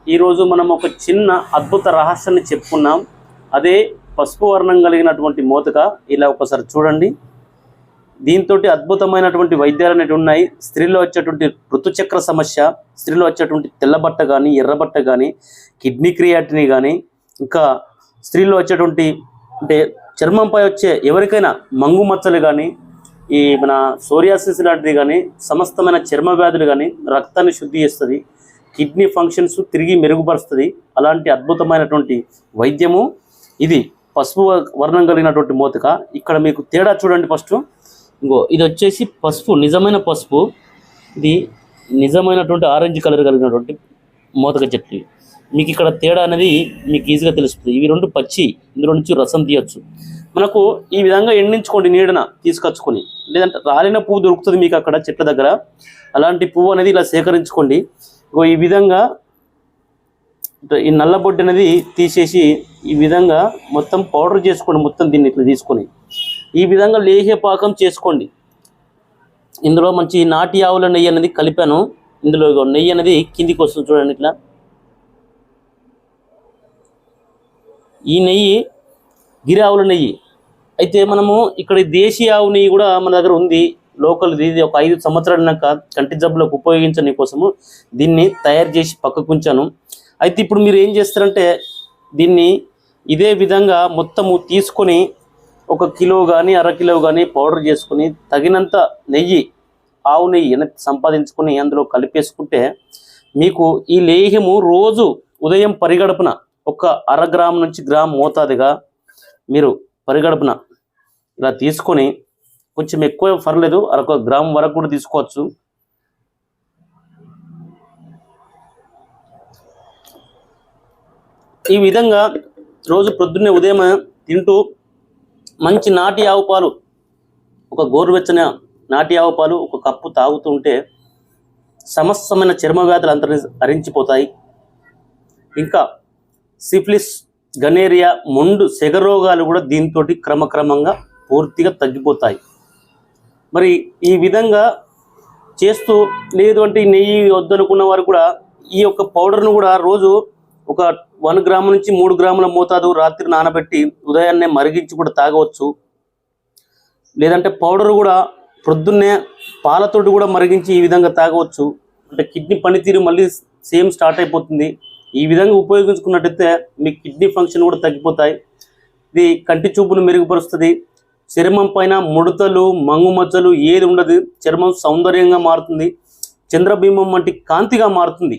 ఈరోజు మనం ఒక చిన్న అద్భుత రహస్యాన్ని చెప్పుకున్నాం. అదే పసుపు వర్ణం కలిగినటువంటి మోతక. ఇలా ఒకసారి చూడండి. దీంతో అద్భుతమైనటువంటి వైద్యాలు అనేవి ఉన్నాయి. స్త్రీలో వచ్చేటువంటి ఋతుచక్ర సమస్య, స్త్రీలో వచ్చేటువంటి తెల్లబట్ట కానీ, ఎర్రబట్ట కానీ, కిడ్నీ క్రియాటిని కానీ, ఇంకా స్త్రీలో వచ్చేటువంటి అంటే చర్మంపై వచ్చే ఎవరికైనా మంగు మచ్చలు కానీ, ఈ మన సోరియాసిస్ లాంటిది కానీ, సమస్తమైన చర్మ వ్యాధులు కానీ, రక్తాన్ని శుద్ధి చేస్తుంది, కిడ్నీ ఫంక్షన్స్ తిరిగి మెరుగుపరుస్తుంది. అలాంటి అద్భుతమైనటువంటి వైద్యము ఇది పసుపు వర్ణం కలిగినటువంటి మోతక. ఇక్కడ మీకు తేడా చూడండి. ఫస్ట్ ఇంకో ఇది వచ్చేసి పసుపు, నిజమైన పసుపు. ఇది నిజమైనటువంటి ఆరెంజ్ కలర్ కలిగినటువంటి మోతక చెట్లు. మీకు ఇక్కడ తేడా అనేది మీకు ఈజీగా తెలుస్తుంది. ఇవి రెండు పచ్చి, ఇందులో నుంచి రసం తీయచ్చు. మనకు ఈ విధంగా ఎండించుకోండి, నీడన తీసుకొచ్చుకొని. లేదంటే రాలిన పువ్వు దొరుకుతుంది మీకు అక్కడ చెట్ల దగ్గర. అలాంటి పువ్వు అనేది ఇలా సేకరించుకోండి. ఈ విధంగా ఈ నల్లబొడ్డు అనేది తీసేసి ఈ విధంగా మొత్తం పౌడర్ చేసుకోండి. మొత్తం దీన్ని ఇట్లా తీసుకొని ఈ విధంగా లేహ్య పాకం చేసుకోండి. ఇందులో మంచి నాటి ఆవుల నెయ్యి అనేది కలిపాను. ఇందులో నెయ్యి అనేది కిందికి వస్తుంది చూడండి. ఇట్లా ఈ నెయ్యి గిరి ఆవుల నెయ్యి. అయితే మనము ఇక్కడ దేశీయ ఆవు నెయ్యి కూడా మన దగ్గర ఉంది, లోకల్. ఇది ఒక 5 సంవత్సరాలన్నాక కంటి జబ్బులకు ఉపయోగించని కోసము దీన్ని తయారు చేసి పక్కకు ఉంచాను. అయితే ఇప్పుడు మీరు ఏం చేస్తారంటే దీన్ని ఇదే విధంగా మొత్తము తీసుకొని 1 కిలో కానీ 1/2 కిలో కానీ పౌడర్ చేసుకొని తగినంత నెయ్యి, ఆవు నెయ్యి సంపాదించుకొని అందులో కలిపేసుకుంటే మీకు ఈ లేహ్యము రోజు ఉదయం పరిగడుపున 1/2 గ్రాము నుంచి గ్రాము మోతాదుగా మీరు పరిగడుపున ఇలా తీసుకొని, కొంచెం ఎక్కువ పర్లేదు, 1/2 గ్రాము వరకు కూడా తీసుకోవచ్చు. ఈ విధంగా రోజు పొద్దున్నే ఉదయం తింటూ మంచి నాటి ఆవు పాలు, ఒక గోరువెచ్చని నాటి ఆవు పాలు 1 కప్పు తాగుతుంటే సమస్తమైన చర్మ వ్యాధులు అంతా హరించిపోతాయి. ఇంకా సిఫిలిస్, గనేరియా, మొండు సెగ రోగాలు కూడా దీంతో క్రమక్రమంగా పూర్తిగా తగ్గిపోతాయి. మరి ఈ విధంగా చేస్తూ, లేదు అంటే నెయ్యి వద్దనుకున్న వారు కూడా ఈ యొక్క పౌడర్ను కూడా రోజు ఒక 1 గ్రాము నుంచి 3 గ్రాముల మోతాదు రాత్రి నానబెట్టి ఉదయాన్నే మరిగించి కూడా తాగవచ్చు. లేదంటే పౌడర్ కూడా ప్రొద్దున్నే పాలతోటి కూడా మరిగించి ఈ విధంగా తాగవచ్చు. అంటే కిడ్నీ పనితీరు మళ్ళీ సేమ్ స్టార్ట్ అయిపోతుంది. ఈ విధంగా ఉపయోగించుకున్నట్టయితే మీ కిడ్నీ ఫంక్షన్ కూడా తగ్గిపోతాయి. ఇది కంటి చూపును మెరుగుపరుస్తుంది. చర్మం పైన ముడతలు, మంగు మచ్చలు ఏది ఉండదు. చర్మం సౌందర్యంగా మారుతుంది. చంద్రబింబం వంటి కాంతిగా మారుతుంది.